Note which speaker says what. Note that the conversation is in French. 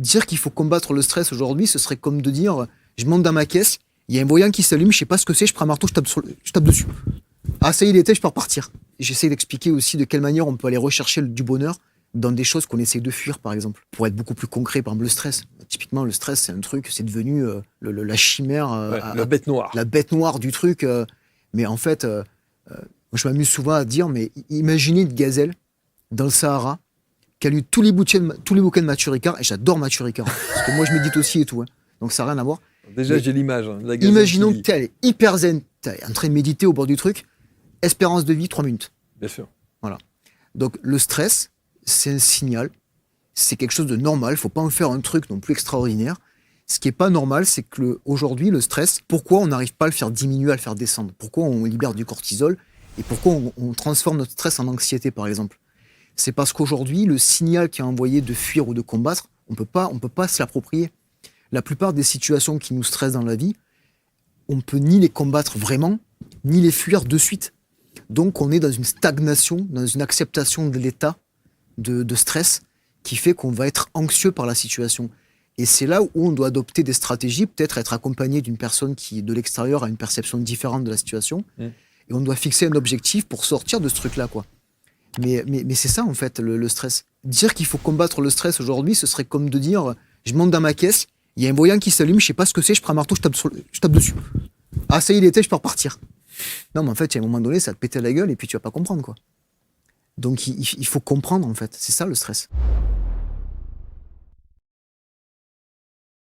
Speaker 1: Dire qu'il faut combattre le stress aujourd'hui, ce serait comme de dire, je monte dans ma caisse, il y a un voyant qui s'allume, je sais pas ce que c'est, je prends un marteau, je tape dessus. Ah, ça y est, il était, je peux repartir. J'essaie d'expliquer aussi de quelle manière on peut aller rechercher du bonheur dans des choses qu'on essaie de fuir, par exemple. Pour être beaucoup plus concret, par exemple, le stress. Typiquement, le stress, c'est un truc, c'est devenu la chimère.
Speaker 2: La bête noire.
Speaker 1: La bête noire du truc. Mais en fait, moi, je m'amuse souvent à dire, mais imaginez une gazelle dans le Sahara qui a lu tous les bouquins de Mathieu Ricard, et j'adore Mathieu Ricard, parce que moi, je médite aussi et tout. Hein. Donc, ça n'a rien à voir.
Speaker 2: Déjà,
Speaker 1: Mais
Speaker 2: j'ai l'image. La gazelle
Speaker 1: imaginons
Speaker 2: qui
Speaker 1: que tu es hyper zen, tu es en train de méditer au bord du truc, espérance de vie, 3 minutes.
Speaker 2: Bien sûr.
Speaker 1: Voilà. Donc le stress, c'est un signal, c'est quelque chose de normal, il ne faut pas en faire un truc non plus extraordinaire. Ce qui n'est pas normal, c'est que aujourd'hui, le stress, pourquoi on n'arrive pas à le faire diminuer, à le faire descendre? Pourquoi on libère du cortisol et pourquoi on transforme notre stress en anxiété, par exemple? C'est parce qu'aujourd'hui, le signal qui est envoyé de fuir ou de combattre, on peut pas se l'approprier. La plupart des situations qui nous stressent dans la vie, on ne peut ni les combattre vraiment, ni les fuir de suite. Donc on est dans une stagnation, dans une acceptation de l'état de stress qui fait qu'on va être anxieux par la situation. Et c'est là où on doit adopter des stratégies, peut-être être accompagné d'une personne qui, de l'extérieur, a une perception différente de la situation. Et on doit fixer un objectif pour sortir de ce truc-là, quoi. Mais c'est ça, en fait, le stress. Dire qu'il faut combattre le stress aujourd'hui, ce serait comme de dire, je monte dans ma caisse, il y a un voyant qui s'allume, je sais pas ce que c'est, je prends un marteau, je tape dessus. Ah, ça y est, il était, je peux repartir. Non, mais en fait, à un moment donné, ça te pète la gueule et puis tu vas pas comprendre, quoi. Donc, il faut comprendre, en fait. C'est ça, le stress.